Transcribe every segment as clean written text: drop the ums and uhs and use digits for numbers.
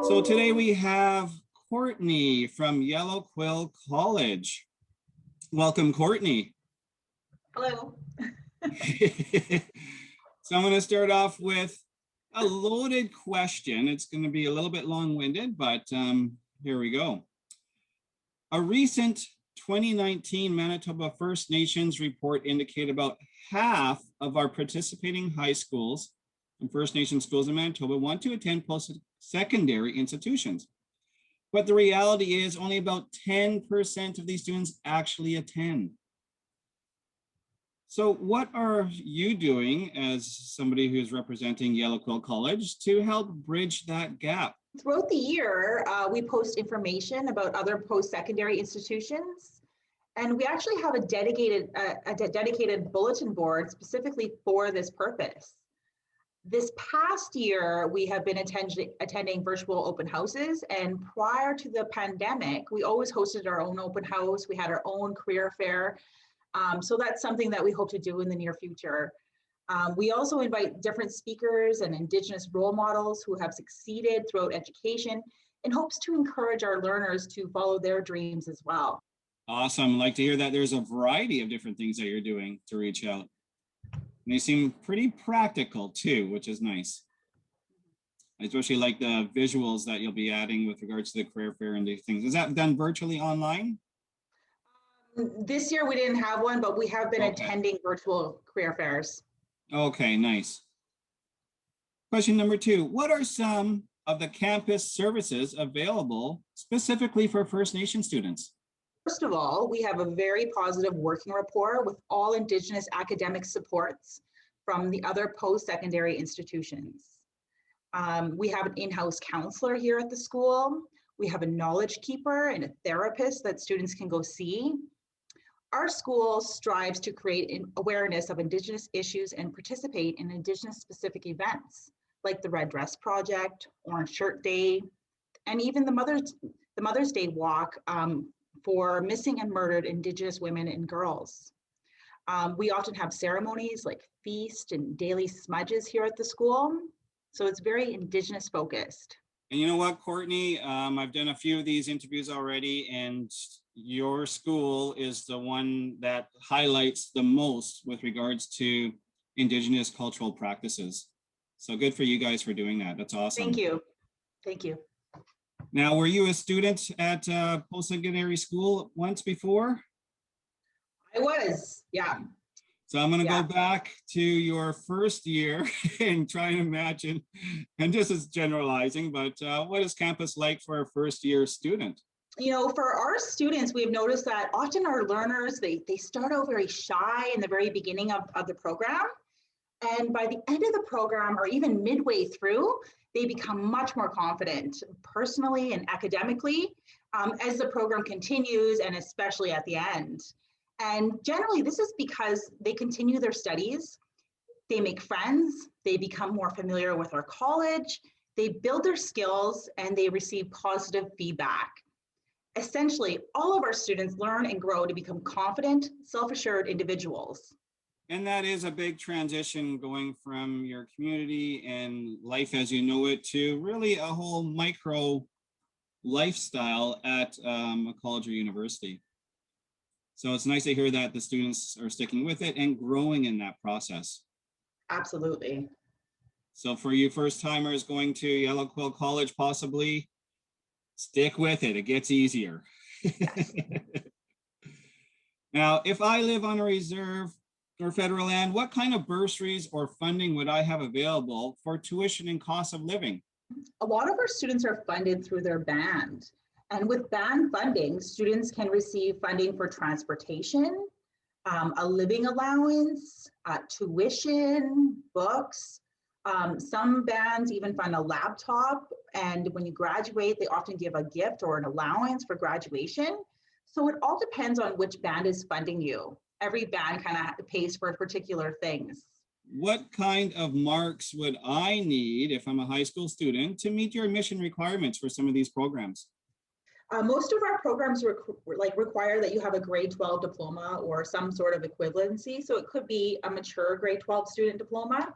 So today we have Courtney from Yellowquill College. Welcome, Courtney. Hello. So I'm going to start off with a loaded question. It's going to be a little bit long-winded, but here we go. A recent 2019 Manitoba First Nations report indicated about half of our participating high schools and First Nation schools in Manitoba want to attend post-secondary institutions. But the reality is only about 10% of these students actually attend. So what are you doing as somebody who's representing Yellowquill College to help bridge that gap? Throughout the year, we post information about other post-secondary institutions, and we actually have a dedicated bulletin board specifically for this purpose. This past year, we have been attending virtual open houses, and prior to the pandemic, we always hosted our own open house. We had our own career fair. So that's something that we hope to do in the near future. We also invite different speakers and Indigenous role models who have succeeded throughout education in hopes to encourage our learners to follow their dreams as well. Awesome. I'd like to hear that there's a variety of different things that you're doing to reach out. And they seem pretty practical too, which is nice. I especially like the visuals that you'll be adding with regards to the career fair and these things. Is that done virtually online? This year we didn't have one, but we have been attending virtual career fairs. Okay, nice. Question number 2, what are some of the campus services available specifically for First Nation students? First of all, we have a very positive working rapport with all Indigenous academic supports from the other post-secondary institutions. We have an in-house counselor here at the school. We have a knowledge keeper and a therapist that students can go see. Our school strives to create an awareness of Indigenous issues and participate in Indigenous specific events like the Red Dress Project, Orange Shirt Day, and even the Mother's Day Walk for missing and murdered Indigenous women and girls. We often have ceremonies like feast and daily smudges here at the school. So it's very Indigenous focused. And you know what, Courtney, I've done a few of these interviews already, and your school is the one that highlights the most with regards to Indigenous cultural practices. So good for you guys for doing that. That's awesome. Thank you. Thank you. Now, were you a student at post-secondary school once before? I was, yeah. So I'm going to go back to your first year and try and imagine, and this is generalizing, but what is campus like for a first year student? You know, for our students, we've noticed that often our learners, they start out very shy in the very beginning of the program. And by the end of the program, or even midway through, they become much more confident personally and academically as the program continues, and especially at the end. And generally, this is because they continue their studies, they make friends, they become more familiar with our college, they build their skills, and they receive positive feedback. Essentially, all of our students learn and grow to become confident, self-assured individuals. And that is a big transition, going from your community and life as you know it to really a whole micro lifestyle at a college or university. So it's nice to hear that the students are sticking with it and growing in that process. Absolutely. So for you first timers going to Yellowquill College, possibly stick with it. It gets easier. Yes. Now, if I live on a reserve or federal land, what kind of bursaries or funding would I have available for tuition and cost of living? A lot of our students are funded through their band. And with band funding, students can receive funding for transportation, a living allowance, tuition, books. Some bands even fund a laptop. And when you graduate, they often give a gift or an allowance for graduation. So it all depends on which band is funding you. Every band kind of pays for particular things. What kind of marks would I need if I'm a high school student to meet your admission requirements for some of these programs? Most of our programs require that you have a grade 12 diploma or some sort of equivalency. So it could be a mature grade 12 student diploma.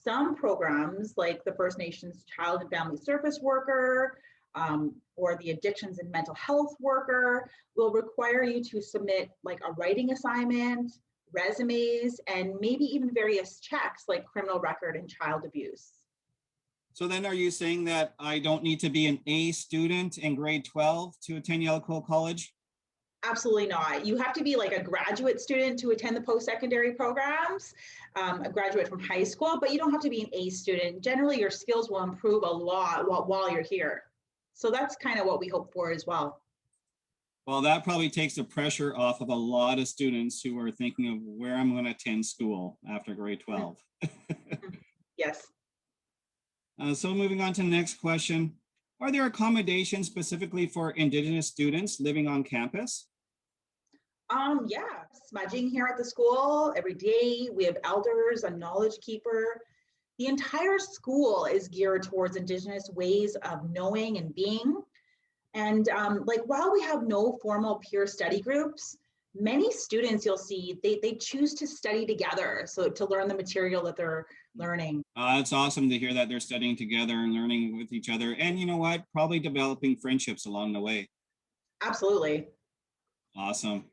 Some programs like the First Nations Child and Family Service Worker or the Addictions and Mental Health Worker will require you to submit like a writing assignment, resumes, and maybe even various checks like criminal record and child abuse. So then are you saying that I don't need to be an A student in grade 12 to attend Yellowquill College? Absolutely not. You have to be like a graduate student to attend the post-secondary programs, a graduate from high school, but you don't have to be an A student. Generally, your skills will improve a lot while you're here. So that's kind of what we hope for as well. Well, that probably takes the pressure off of a lot of students who are thinking of where I'm going to attend school after grade 12. Yes. So moving on to the next question. Are there accommodations specifically for Indigenous students living on campus? Yeah, smudging here at the school every day. We have elders, a knowledge keeper. The entire school is geared towards Indigenous ways of knowing and being. And like while we have no formal peer study groups, many students you'll see, they choose to study together. So to learn the material that they're learning. It's awesome to hear that they're studying together and learning with each other. And you know what? Probably developing friendships along the way. Absolutely. Awesome.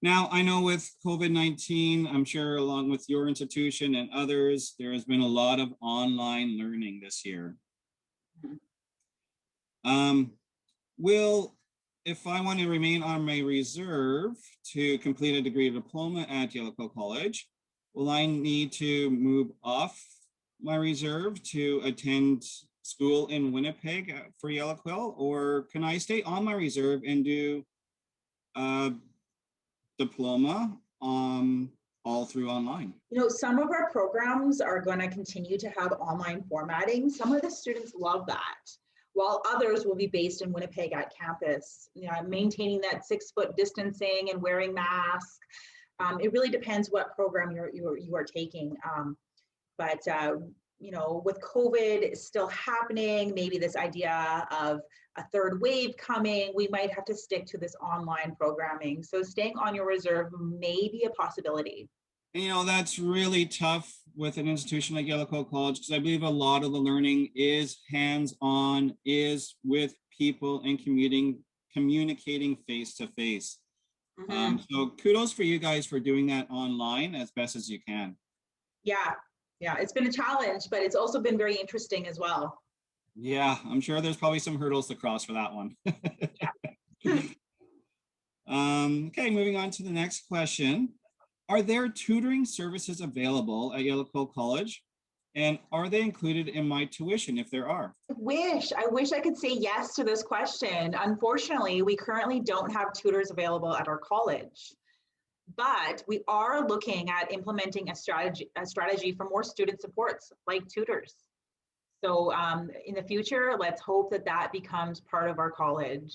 Now, I know with COVID-19, I'm sure along with your institution and others, there has been a lot of online learning this year. If I want to remain on my reserve to complete a degree or diploma at Yellowquill College, will I need to move off my reserve to attend school in Winnipeg for Yellowquill, or can I stay on my reserve and do a diploma all through online? You know, some of our programs are going to continue to have online formatting. Some of the students love that, while others will be based in Winnipeg at campus, you know, maintaining that 6-foot distancing and wearing masks. It really depends what program you are taking. But you know, with COVID still happening, maybe this idea of a third wave coming, we might have to stick to this online programming. So staying on your reserve may be a possibility. And, you know, that's really tough with an institution like Yellowquill College, because I believe a lot of the learning is hands-on, is with people and communicating face-to-face. So kudos for you guys for doing that online as best as you can. Yeah, it's been a challenge, but it's also been very interesting as well. Yeah, I'm sure there's probably some hurdles to cross for that one. Okay, moving on to the next question. Are there tutoring services available at Yellowquill College? And are they included in my tuition if there are? I wish I could say yes to this question. Unfortunately, we currently don't have tutors available at our college. But we are looking at implementing a strategy for more student supports like tutors. So in the future, let's hope that becomes part of our college.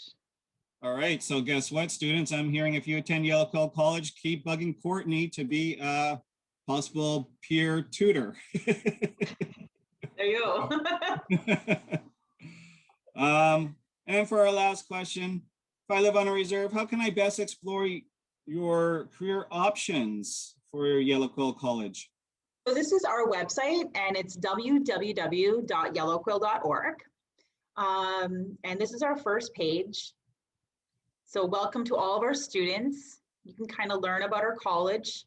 All right, so guess what, students? I'm hearing if you attend Yellowquill College, keep bugging Courtney to be a possible peer tutor. There you go. And for our last question, if I live on a reserve, how can I best explore your career options for Yellowquill College? So this is our website, and it's www.yellowquill.org. And this is our first page. So welcome to all of our students. You can kind of learn about our college.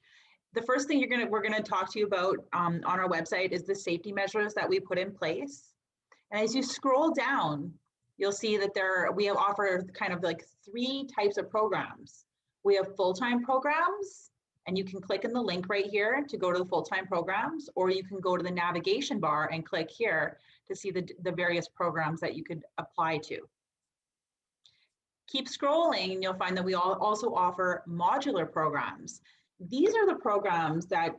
The first thing we're gonna talk to you about on our website is the safety measures that we put in place. And as you scroll down, you'll see that we have offered kind of like 3 types of programs. We have full-time programs, and you can click in the link right here to go to the full-time programs, or you can go to the navigation bar and click here to see the various programs that you could apply to. Keep scrolling and you'll find that we also offer modular programs. These are the programs that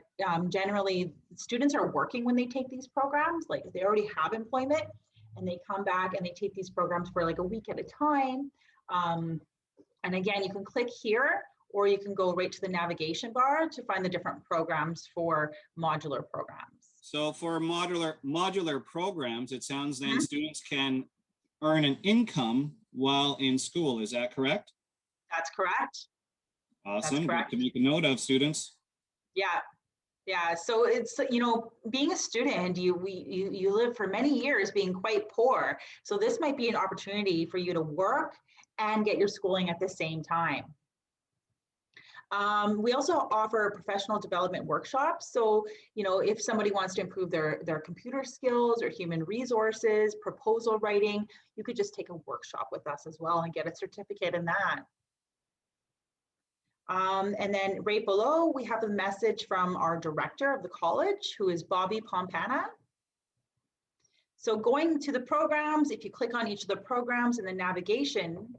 generally students are working when they take these programs, like if they already have employment and they come back and they take these programs for like a week at a time. And again, you can click here, or you can go right to the navigation bar to find the different programs for modular programs. So for modular programs, it sounds then students can earn an income while in school. Is that correct? That's correct. Awesome. That's correct. To make a note of, students. Yeah. Yeah, so it's, you know, being a student, you live for many years being quite poor. So this might be an opportunity for you to work and get your schooling at the same time. We also offer professional development workshops. So, you know, if somebody wants to improve their computer skills or human resources, proposal writing, you could just take a workshop with us as well and get a certificate in that. And then right below, we have a message from our director of the college, who is Bobby Pompana. So going to the programs, if you click on each of the programs in the navigation,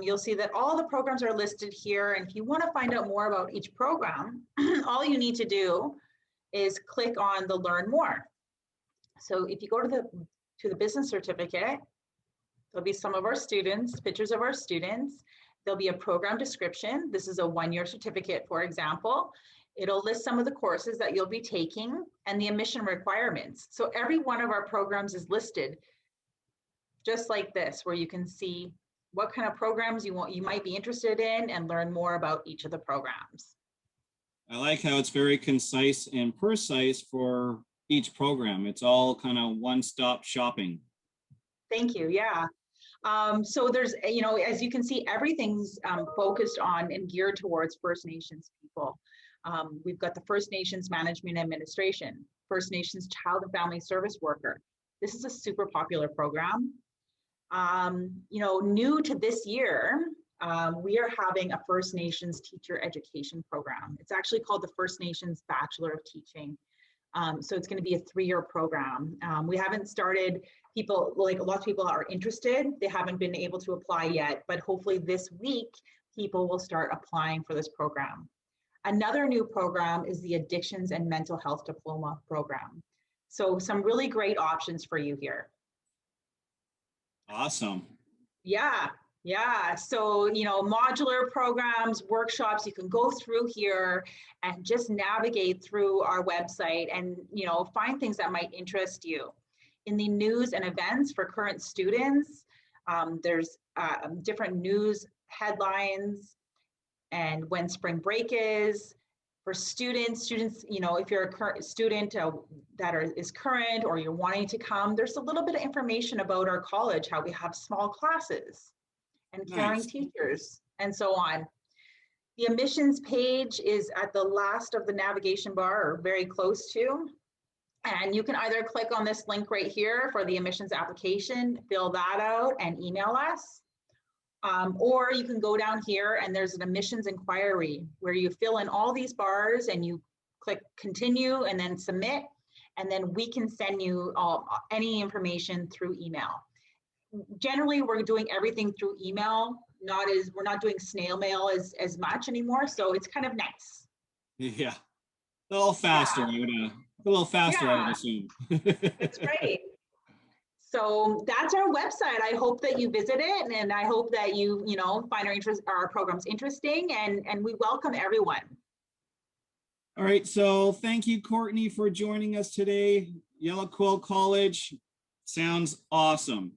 you'll see that all the programs are listed here. And if you want to find out more about each program, all you need to do is click on the Learn More. So if you go to the business certificate, there'll be some of our students, pictures of our students. There'll be a program description. This is a one-year certificate, for example. It'll list some of the courses that you'll be taking and the admission requirements. So every one of our programs is listed just like this, where you can see what kind of programs you might be interested in and learn more about each of the programs. I like how it's very concise and precise for each program. It's all kind of one-stop shopping. Thank you. Yeah. So there's, you know, as you can see, everything's focused on and geared towards First Nations people. We've got the First Nations Management Administration, First Nations Child and Family Service Worker. This is a super popular program. You know, new to this year, we are having a First Nations teacher education program. It's actually called the First Nations Bachelor of Teaching. So it's going to be a 3-year program. We haven't started, people, like a lot of people are interested. They haven't been able to apply yet, but hopefully this week, people will start applying for this program. Another new program is the Addictions and Mental Health Diploma program. So some really great options for you here. Awesome. Yeah. Yeah, so, you know, modular programs, workshops, you can go through here and just navigate through our website and, you know, find things that might interest you. In the news and events for current students, there's different news headlines and when spring break is. For students, you know, if you're a current student is current or you're wanting to come, there's a little bit of information about our college, how we have small classes and caring Nice. teachers, and so on. The admissions page is at the last of the navigation bar, or very close to. And you can either click on this link right here for the admissions application, fill that out and email us. Or you can go down here and there's an admissions inquiry where you fill in all these bars and you click continue and then submit. And then we can send you any information through email. Generally, we're doing everything through email. We're not doing snail mail as much anymore. So it's kind of nice. Yeah, a little faster. Yeah. A little faster, Yeah. I would assume. That's great. So that's our website. I hope that you visit it, and I hope that you know, find our programs interesting, and we welcome everyone. All right, so thank you, Courtney, for joining us today. Yellowquill College sounds awesome.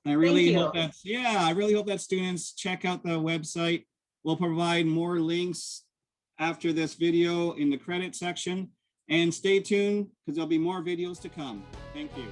I really hope that students check out the website. We'll provide more links after this video in the credit section, and stay tuned because there'll be more videos to come. Thank you.